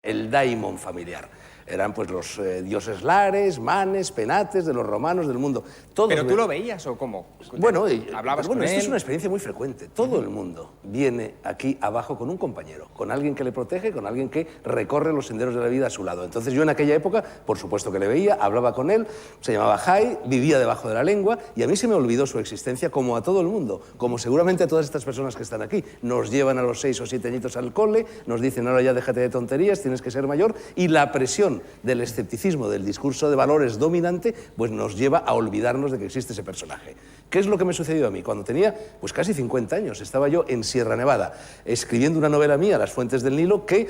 el daimon familiar. Eran pues los dioses Lares, Manes, Penates de los romanos del mundo. Todos. ¿Pero tú lo veías o cómo? Bueno, ¿Hablabas bueno, con esto él? es una experiencia muy frecuente. Todo el mundo viene aquí abajo con un compañero, con alguien que le protege, con alguien que recorre los senderos de la vida a su lado. Entonces yo en aquella época, por supuesto que le veía, hablaba con él, se llamaba Jai, vivía debajo de la lengua y a mí se me olvidó su existencia como a todo el mundo, como seguramente a todas estas personas que están aquí. Nos llevan a los 6 o 7 añitos al cole, nos dicen ahora ya déjate de tonterías, tienes que ser mayor, y la presión del escepticismo, del discurso de valores dominante, pues nos lleva a olvidarnos de que existe ese personaje. ¿Qué es lo que me sucedió a mí? Cuando tenía pues casi 50 años, estaba yo en Sierra Nevada, escribiendo una novela mía, Las fuentes del Nilo, que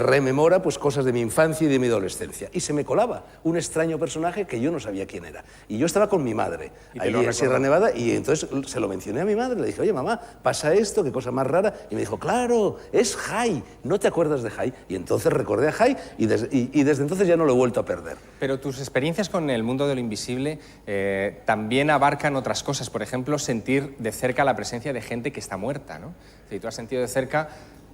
rememora pues cosas de mi infancia y de mi adolescencia. Y se me colaba un extraño personaje que yo no sabía quién era. Y yo estaba con mi madre, allí en Sierra Nevada, y entonces se lo mencioné a mi madre, le dije, oye mamá, pasa esto, qué cosa más rara, y me dijo, claro, es Jai, ¿no te acuerdas de Jai? Y entonces recordé a Jai y desde entonces ya no lo he vuelto a perder. Pero tus experiencias con el mundo de lo invisible también abarcan otras cosas. Por ejemplo, sentir de cerca la presencia de gente que está muerta, ¿no? Si tú has sentido de cerca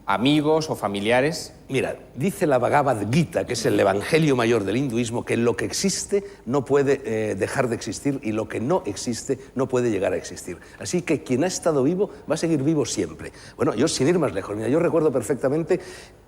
amigos o familiares. Mira, dice la Bhagavad Gita, que es el evangelio mayor del hinduismo, que lo que existe no puede dejar de existir y lo que no existe no puede llegar a existir. Así que quien ha estado vivo va a seguir vivo siempre. Bueno, yo sin ir más lejos, mira, yo recuerdo perfectamente,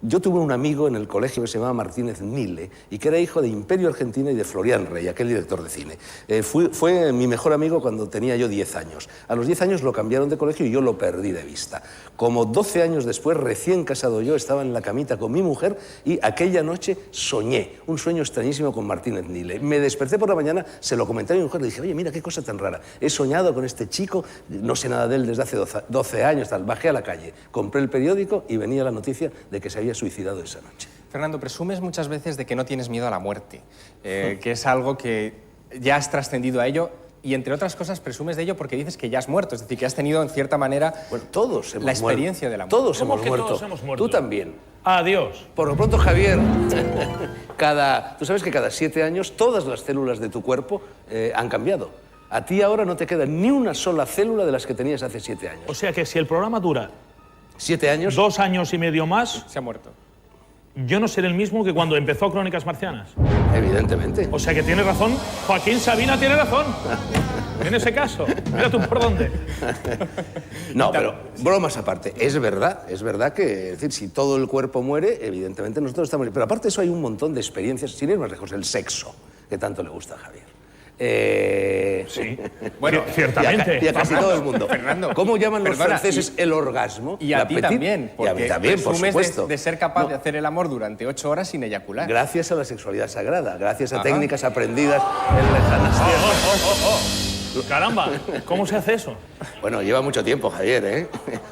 yo tuve un amigo en el colegio que se llamaba Martínez Nile y que era hijo de Imperio Argentina y de Florian Rey, aquel director de cine. Fue mi mejor amigo cuando tenía yo 10 años. A los 10 años lo cambiaron de colegio y yo lo perdí de vista. Como 12 años después, recién casado yo, estaba en la camita con mi mujer y aquella noche soñé, un sueño extrañísimo con Martínez Nile. Me desperté por la mañana, se lo comenté a mi mujer, le dije, oye, mira qué cosa tan rara, he soñado con este chico, no sé nada de él desde hace 12 años, tal. Bajé a la calle, compré el periódico y venía la noticia de que se había suicidado esa noche. Fernando, presumes muchas veces de que no tienes miedo a la muerte, que es algo que ya has trascendido a ello. Y entre otras cosas presumes de ello porque dices que ya has muerto, es decir, que has tenido en cierta manera todos hemos la experiencia de la muerte. Todos hemos muerto. Todos hemos muerto? Tú también. Adiós. Por lo pronto, Javier, tú sabes que cada 7 años todas las células de tu cuerpo han cambiado. A ti ahora no te queda ni una sola célula de las que tenías hace 7 años. O sea que si el programa dura 7 años. 2 años y medio más, Se ha muerto. yo no seré el mismo que cuando empezó Crónicas Marcianas. Evidentemente. O sea que tiene razón, Joaquín Sabina tiene razón. En ese caso, mira tú por dónde. No, pero bromas aparte, es verdad que, es decir, si todo el cuerpo muere, evidentemente nosotros estamos... Pero aparte de eso hay un montón de experiencias, sin ir más lejos, el sexo, que tanto le gusta a Javier. Sí, Bueno, ciertamente. Y a casi todo el mundo. Fernando, ¿Cómo llaman los perdona, franceses el orgasmo? Y a ti también, Y a mí porque también, por presumes supuesto. de ser capaz de hacer el amor durante 8 horas sin eyacular. Gracias a la sexualidad sagrada, gracias a técnicas aprendidas en lejanas tierras. Caramba, ¿cómo se hace eso? Bueno, lleva mucho tiempo, Javier, ¿eh?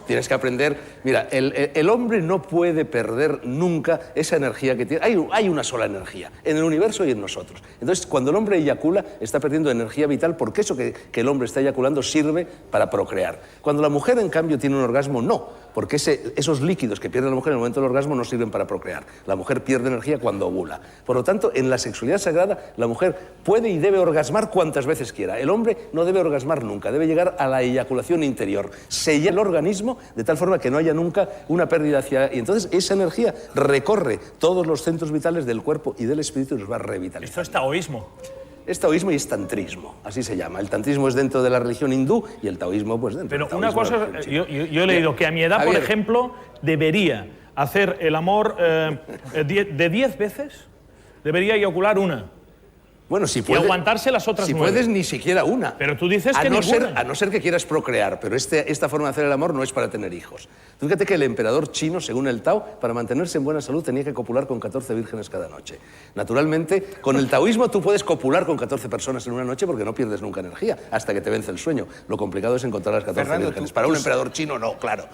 Tienes que aprender... Mira, el hombre no puede perder nunca esa energía que tiene. Hay una sola energía, en el universo y en nosotros. Entonces, cuando el hombre eyacula, está perdiendo energía vital porque eso que el hombre está eyaculando sirve para procrear. Cuando la mujer, en cambio, tiene un orgasmo, no, porque esos líquidos que pierde la mujer en el momento del orgasmo no sirven para procrear. La mujer pierde energía cuando ovula. Por lo tanto, en la sexualidad sagrada, la mujer puede y debe orgasmar cuantas veces quiera. El hombre no debe orgasmar nunca, debe llegar a la eyaculación interior. Sella el organismo de tal forma que no haya nunca una pérdida hacia... Y entonces esa energía recorre todos los centros vitales del cuerpo y del espíritu y los va revitalizando. Esto es taoísmo. Es taoísmo y es tantrismo, así se llama. El tantrismo es dentro de la religión hindú y el taoísmo pues dentro Pero del una taoísmo cosa, de la religión china. yo he leído que a mi edad, por Javier. ejemplo, debería hacer el amor de 10 veces, debería eyacular una. Bueno, si Y puedes, aguantarse las otras si 9. puedes, ni siquiera una. Pero tú dices a que no ninguna. ser, a no ser que quieras procrear, pero esta forma de hacer el amor no es para tener hijos. Tú fíjate que el emperador chino, según el Tao, para mantenerse en buena salud tenía que copular con 14 vírgenes cada noche. Naturalmente, con el taoísmo tú puedes copular con 14 personas en una noche porque no pierdes nunca energía hasta que te vence el sueño. Lo complicado es encontrar las 14 Fernando, vírgenes. Para un emperador chino, no, claro.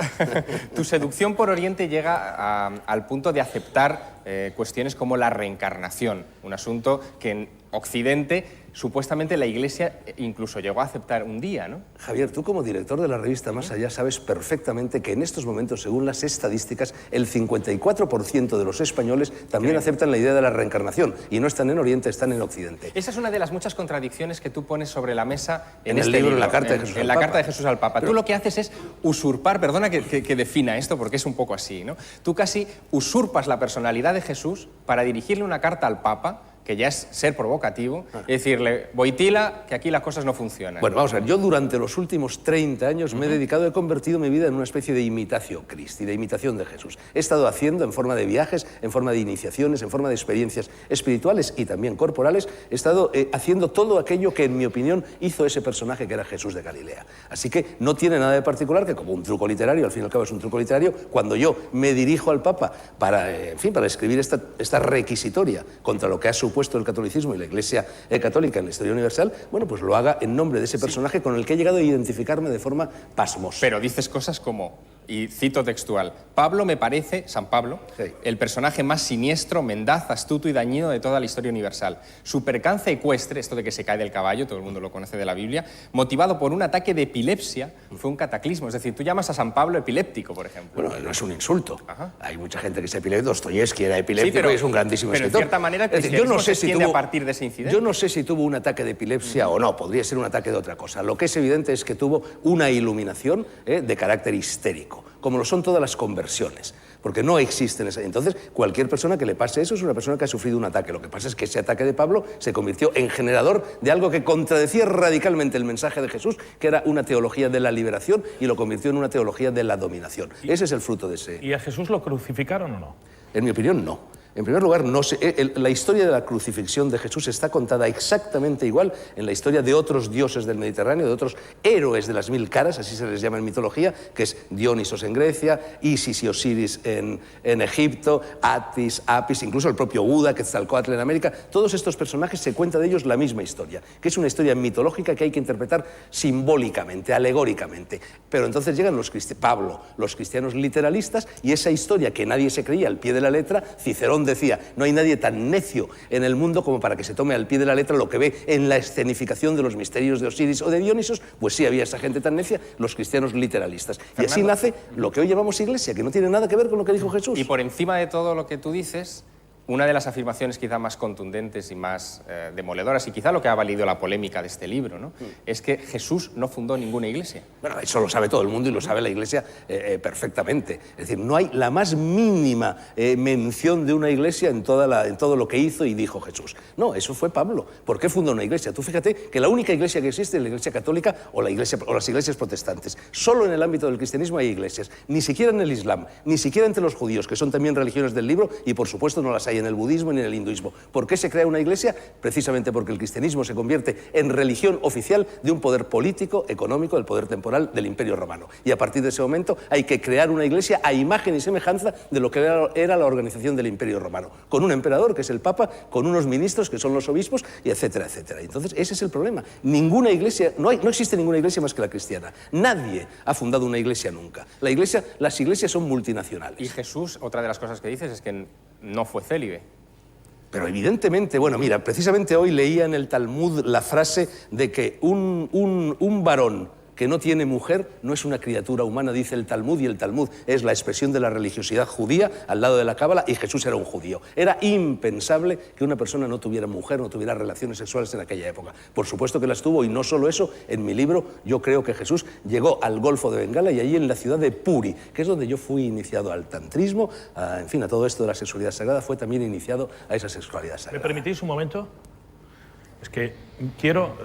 Tu seducción por Oriente llega al punto de aceptar cuestiones como la reencarnación, un asunto que Occidente, supuestamente la Iglesia incluso llegó a aceptar un día, ¿no? Javier, tú como director de la revista Más Allá sabes perfectamente que en estos momentos, según las estadísticas, el 54% de los españoles también aceptan la idea de la reencarnación y no están en Oriente, están en Occidente. Esa es una de las muchas contradicciones que tú pones sobre la mesa En este el libro, libro, en la Carta de Jesús al en la Papa. Carta de Jesús al Papa. Tú lo que haces es usurpar, perdona que defina esto porque es un poco así, ¿no? Tú casi usurpas la personalidad de Jesús para dirigirle una carta al Papa, que ya es ser provocativo, y decirle, Wojtyla, que aquí las cosas no funcionan. Bueno, vamos a ver, yo durante los últimos 30 años me he dedicado, he convertido mi vida en una especie de imitatio Christi, de imitación de Jesús. He estado haciendo en forma de viajes, en forma de iniciaciones, en forma de experiencias espirituales y también corporales, he estado haciendo todo aquello que, en mi opinión, hizo ese personaje que era Jesús de Galilea. Así que no tiene nada de particular que, como un truco literario, al fin y al cabo es un truco literario, cuando yo me dirijo al Papa para, en fin, para escribir esta requisitoria contra lo que ha supuesto el catolicismo y la Iglesia católica en la historia universal, bueno, pues lo haga en nombre de ese personaje con el que he llegado a identificarme de forma pasmosa. Pero dices cosas como, y cito textual, Pablo me parece, San Pablo, Sí. el personaje más siniestro, mendaz, astuto y dañino de toda la historia universal. Su percance ecuestre, esto de que se cae del caballo, todo el mundo lo conoce de la Biblia, motivado por un ataque de epilepsia, fue un cataclismo. Es decir, tú llamas a San Pablo epiléptico, por ejemplo. Bueno, no es un insulto. Ajá. Hay mucha gente que es epiléptico. Dostoyevsky era epiléptico Sí, pero- y es un grandísimo pero en escritor. cierta manera el Es decir, yo no cristianismo sé se si extiende tuvo, a partir de ese incidente. Yo no sé si tuvo un ataque de epilepsia o no, podría ser un ataque de otra cosa. Lo que es evidente es que tuvo una iluminación de carácter histérico, como lo son todas las conversiones. Porque no existen esas. Entonces, cualquier persona que le pase eso es una persona que ha sufrido un ataque. Lo que pasa es que ese ataque de Pablo se convirtió en generador de algo que contradecía radicalmente el mensaje de Jesús, que era una teología de la liberación, y lo convirtió en una teología de la dominación. Ese es el fruto de ese. ¿Y a Jesús lo crucificaron o no? En mi opinión, no. En primer lugar, no sé, la historia de la crucifixión de Jesús está contada exactamente igual en la historia de otros dioses del Mediterráneo, de otros héroes de las 1000 caras, así se les llama en mitología, que es Dionisos en Grecia, Isis y Osiris en Egipto, Atis, Apis, incluso el propio Buda, Quetzalcóatl en América. Todos estos personajes se cuenta de ellos la misma historia, que es una historia mitológica que hay que interpretar simbólicamente, alegóricamente. Pero entonces llegan Pablo, los cristianos literalistas, y esa historia que nadie se creía al pie de la letra, Cicerón decía, no hay nadie tan necio en el mundo como para que se tome al pie de la letra lo que ve en la escenificación de los misterios de Osiris o de Dionisos. Pues sí, había esa gente tan necia, los cristianos literalistas. Y así nace lo que hoy llamamos Iglesia, que no tiene nada que ver con lo que dijo Jesús. Y por encima de todo lo que tú dices, una de las afirmaciones quizá más contundentes y más demoledoras, y quizá lo que ha valido la polémica de este libro, ¿no? Es que Jesús no fundó ninguna iglesia. Bueno, eso lo sabe todo el mundo y lo sabe la Iglesia perfectamente. Es decir, no hay la más mínima mención de una iglesia en todo lo que hizo y dijo Jesús. No, eso fue Pablo. ¿Por qué fundó una iglesia? Tú fíjate que la única iglesia que existe es la Iglesia católica o las iglesias protestantes. Solo en el ámbito del cristianismo hay iglesias. Ni siquiera en el Islam, ni siquiera entre los judíos, que son también religiones del libro, y por supuesto no las hay en el budismo ni en el hinduismo. ¿Por qué se crea una iglesia? Precisamente porque el cristianismo se convierte en religión oficial de un poder político, económico, el poder temporal del Imperio Romano. Y a partir de ese momento hay que crear una iglesia a imagen y semejanza de lo que era la organización del Imperio Romano, con un emperador, que es el Papa, con unos ministros, que son los obispos, y etcétera, etcétera. Entonces, ese es el problema. Ninguna iglesia, no existe ninguna iglesia más que la cristiana. Nadie ha fundado una iglesia nunca. Las iglesias son multinacionales. Y Jesús, otra de las cosas que dices es que no fue célibe. Pero evidentemente, bueno, mira, precisamente hoy leía en el Talmud la frase de que un varón que no tiene mujer no es una criatura humana, dice el Talmud, y el Talmud es la expresión de la religiosidad judía al lado de la Cábala, y Jesús era un judío. Era impensable que una persona no tuviera mujer, no tuviera relaciones sexuales en aquella época. Por supuesto que las tuvo, y no solo eso, en mi libro yo creo que Jesús llegó al Golfo de Bengala y allí en la ciudad de Puri, que es donde yo fui iniciado al tantrismo, en fin, a todo esto de la sexualidad sagrada, fue también iniciado a esa sexualidad sagrada. ¿Me permitís un momento? Es que quiero,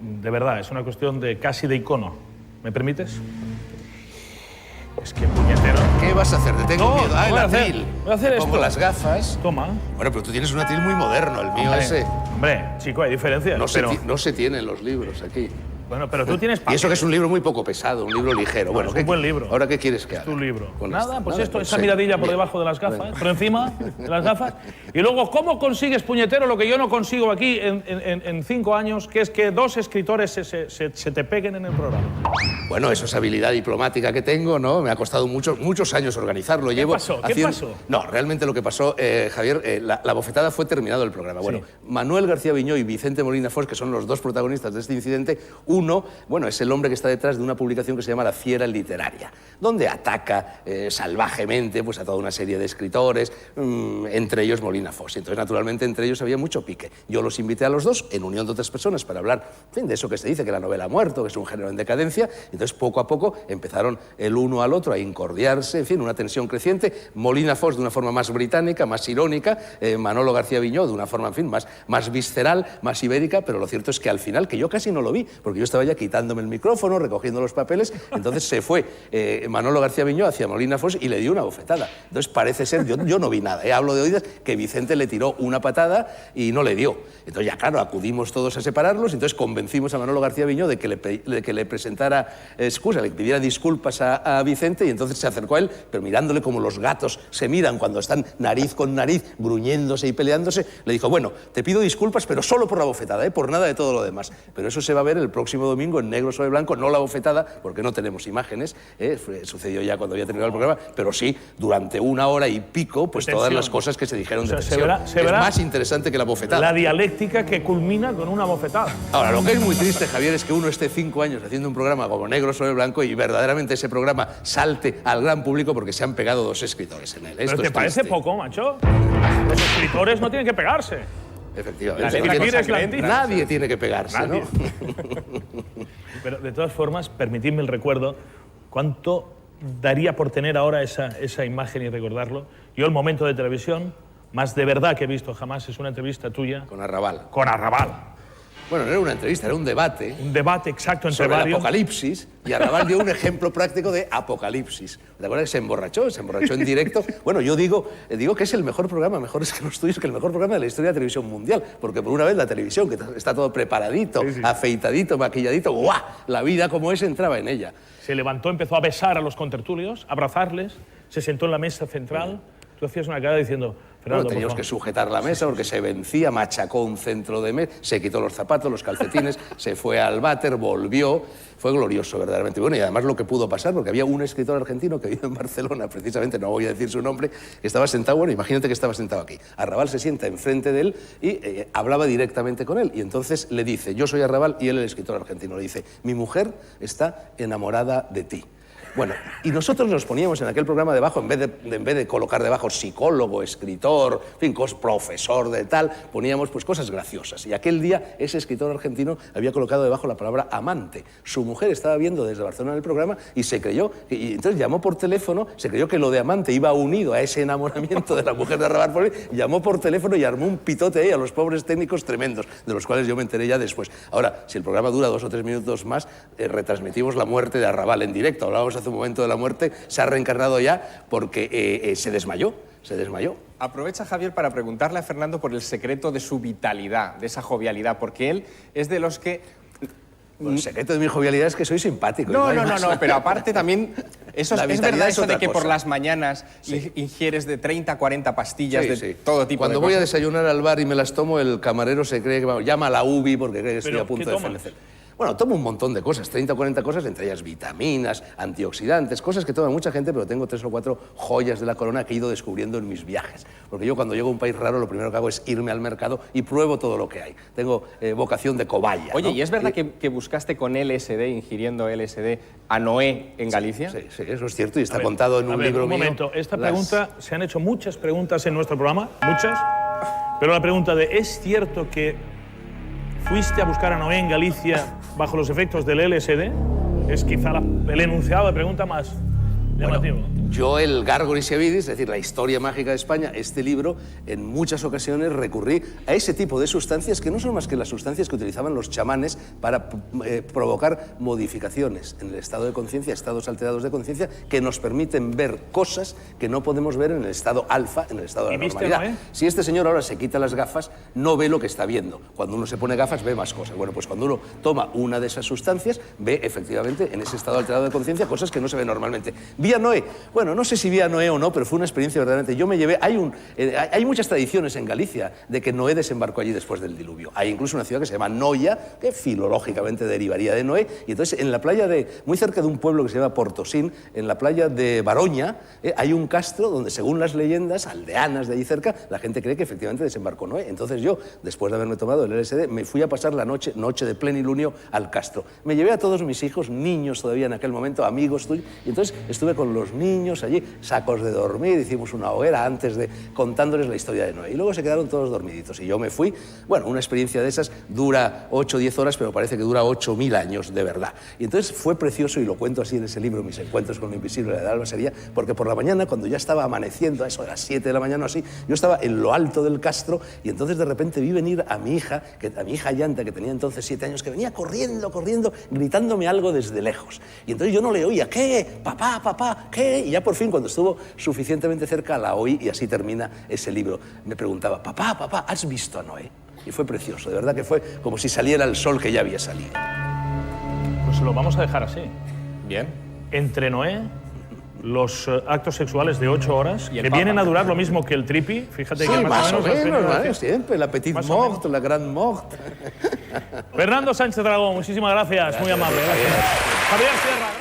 de verdad, es una cuestión de casi de icono. ¿Me permites? Es que puñetero. ¿Qué vas a hacer? Te tengo No, miedo. no El voy a hacer- atril. voy a hacer Te pongo esto. las gafas. Toma. Bueno, pero tú tienes un atril muy moderno, el mío Hombre, ese. hombre, chico, hay diferencias. No pero se tienen los libros aquí. Bueno, pero tú tienes Y eso que es un libro muy poco pesado, un libro ligero. Bueno, es un buen libro. ¿Ahora qué quieres que haga? Es tu libro. Con Nada, pues Nada, esto, pues esa sí. miradilla por Bien. debajo de las gafas, Venga. por encima de las gafas. Y luego, ¿cómo consigues, puñetero, lo que yo no consigo aquí en 5 años, que es que 2 escritores se te peguen en el programa? Bueno, eso es habilidad diplomática que tengo, ¿no? Me ha costado muchos años organizarlo. ¿Qué pasó? ¿Qué pasó? No, realmente lo que pasó, Javier, la bofetada fue terminado el programa. Bueno, Manuel García Viñó y Vicente Molina Fos, que son los 2 protagonistas de este incidente, uno, bueno, es el hombre que está detrás de una publicación que se llama La Fiera Literaria, donde ataca salvajemente pues, a toda una serie de escritores, entre ellos Molina Fos. Y entonces, naturalmente, entre ellos había mucho pique. Yo los invité a los 2, en unión de otras personas, para hablar, en fin, de eso que se dice, que la novela ha muerto, que es un género en decadencia. Entonces, poco a poco, empezaron el uno al otro a incordiarse, en fin, una tensión creciente. Molina Fos de una forma más británica, más irónica, Manolo García Viñó de una forma, en fin, más visceral, más ibérica, pero lo cierto es que al final, que yo casi no lo vi, porque yo estaba ya quitándome el micrófono, recogiendo los papeles, entonces se fue Manolo García Viñó hacia Molina Fos y le dio una bofetada. Entonces parece ser, yo no vi nada, hablo de oídas, que Vicente le tiró una patada y no le dio. Entonces ya claro, acudimos todos a separarlos, entonces convencimos a Manolo García Viñó de que le presentara excusa, le pidiera disculpas a Vicente, y entonces se acercó a él, pero mirándole como los gatos se miran cuando están nariz con nariz, gruñéndose y peleándose, le dijo, bueno, te pido disculpas, pero solo por la bofetada, por nada de todo lo demás. Pero eso se va a ver el próximo domingo en negro sobre blanco, no la bofetada, porque no tenemos imágenes, sucedió ya cuando había terminado el programa, pero sí, durante 1 hora y pico, pues todas las cosas que se dijeron de tensión. Se verá es más interesante que la bofetada. La dialéctica que culmina con una bofetada. Ahora, lo que es muy triste, Javier, es que uno esté 5 años haciendo un programa como Negro sobre Blanco y verdaderamente ese programa salte al gran público porque se han pegado 2 escritores en él. ¿Pero Esto te es parece triste. poco, macho? Los escritores no tienen que pegarse. Efectivamente. Nadie tiene que pegarse, Nadie. ¿no? Pero de todas formas, permitidme el recuerdo, ¿cuánto daría por tener ahora esa imagen y recordarlo? Yo el momento de televisión más de verdad que he visto jamás es una entrevista tuya Con Arrabal. con Arrabal. Bueno, no era una entrevista, era un debate. Un debate exacto entre Sobre el varios. apocalipsis, y Arrabal dio un ejemplo práctico de apocalipsis. ¿Te acuerdas que se emborrachó en directo? Bueno, yo digo que es el mejor programa, mejores que los tuyos, que el mejor programa de la historia de la televisión mundial, porque por una vez la televisión, que está todo preparadito, afeitadito, maquilladito, ¡guau! La vida como es entraba en ella. Se levantó, empezó a besar a los contertulios, a abrazarles, se sentó en la mesa central. Tú hacías una cara diciendo, Fernando, Bueno, teníamos que sujetar la mesa porque se vencía, machacó un centro de mesa, se quitó los zapatos, los calcetines, se fue al váter, volvió. Fue glorioso, verdaderamente. Bueno, y además lo que pudo pasar, porque había un escritor argentino que vive en Barcelona, precisamente, no voy a decir su nombre, que estaba sentado, bueno, imagínate que estaba sentado aquí. Arrabal se sienta enfrente de él y hablaba directamente con él. Y entonces le dice, yo soy Arrabal, y él, el escritor argentino, le dice, mi mujer está enamorada de ti. Bueno, y nosotros nos poníamos en aquel programa debajo, en vez de colocar debajo psicólogo, escritor, en fin, profesor de tal, poníamos pues cosas graciosas. Y aquel día ese escritor argentino había colocado debajo la palabra amante. Su mujer estaba viendo desde Barcelona el programa y se creyó, y entonces llamó por teléfono, se creyó que lo de amante iba unido a ese enamoramiento de la mujer de Arrabal por él, llamó por teléfono y armó un pitote ahí a los pobres técnicos tremendos, de los cuales yo me enteré ya después. Ahora, si el programa dura 2 o 3 minutos más, retransmitimos la muerte de Arrabal en directo. Hablábamos hace un momento de la muerte, se ha reencarnado ya porque se desmayó. Aprovecha, Javier, para preguntarle a Fernando por el secreto de su vitalidad, de esa jovialidad, porque él es de los que... Bueno, el secreto de mi jovialidad es que soy simpático. No, pero aparte también... ¿Es verdad eso de que por cosa. Las mañanas ingieres de 30 a 40 pastillas todo tipo Cuando de voy a cosas? desayunar al bar y me las tomo, el camarero se cree que llama a la UBI porque cree que estoy a punto de fallecer. Bueno, tomo un montón de cosas, 30 o 40 cosas, entre ellas vitaminas, antioxidantes, cosas que toma mucha gente, pero tengo 3 o 4 joyas de la corona que he ido descubriendo en mis viajes. Porque yo cuando llego a un país raro, lo primero que hago es irme al mercado y pruebo todo lo que hay. Tengo vocación de cobaya. Oye, ¿no? ¿y es verdad que buscaste con LSD, ingiriendo LSD, a Noé en Galicia? Sí, eso es cierto y está contado en un libro un mío. momento, esta pregunta, se han hecho muchas preguntas en nuestro programa, muchas, pero la pregunta de, ¿es cierto que fuiste a buscar a Noé en Galicia bajo los efectos del LSD? Es quizá el enunciado de pregunta más llamativo. Yo, el Gárgolis y Avidis, es decir, la historia mágica de España, este libro, en muchas ocasiones recurrí a ese tipo de sustancias que no son más que las sustancias que utilizaban los chamanes para provocar modificaciones en el estado de conciencia, estados alterados de conciencia, que nos permiten ver cosas que no podemos ver en el estado alfa, en el estado de la normalidad. Noé? Si este señor ahora se quita las gafas, no ve lo que está viendo. Cuando uno se pone gafas, ve más cosas. Bueno, pues cuando uno toma una de esas sustancias, ve efectivamente en ese estado alterado de conciencia cosas que no se ven normalmente. Vi a Noé. Bueno, no sé si vi a Noé o no, pero fue una experiencia verdaderamente. Yo me llevé... Hay muchas tradiciones en Galicia de que Noé desembarcó allí después del diluvio. Hay incluso una ciudad que se llama Noia, que filológicamente derivaría de Noé. Y entonces, en la playa muy cerca de un pueblo que se llama Portosín, en la playa de Baroña, hay un castro donde, según las leyendas aldeanas de allí cerca, la gente cree que efectivamente desembarcó Noé. Entonces yo, después de haberme tomado el LSD, me fui a pasar la noche de plenilunio al castro. Me llevé a todos mis hijos, niños todavía en aquel momento, amigos tuyos, y entonces estuve con los niños allí, sacos de dormir, hicimos una hoguera contándoles la historia de Noé. Y luego se quedaron todos dormiditos. Y yo me fui. Bueno, una experiencia de esas dura 8 o 10 horas, pero parece que dura 8.000 años, de verdad. Y entonces fue precioso, y lo cuento así en ese libro, Mis encuentros con lo invisible de la Edad Sería, porque por la mañana, cuando ya estaba amaneciendo, a eso de las 7 de la mañana o así, yo estaba en lo alto del castro, y entonces de repente vi venir a mi hija Yanta, que tenía entonces 7 años, que venía corriendo, gritándome algo desde lejos. Y entonces yo no le oía. ¿Qué? Papá, papá, ¿qué? Y ya por fin, cuando estuvo suficientemente cerca, la oí, y así termina ese libro. Me preguntaba, papá, papá, ¿has visto a Noé? Y fue precioso, de verdad que fue como si saliera el sol que ya había salido. Pues lo vamos a dejar así. Bien. Entre Noé, los actos sexuales de 8 horas, Y el que Papa. vienen a durar lo mismo que el tripi. Fíjate Sí, que más o menos, las ¿vale? Siempre, la petite Más o mort, la grande mort. Fernando Sánchez Dragón, muchísimas gracias. Muy amable. Gracias. Javier Sierra.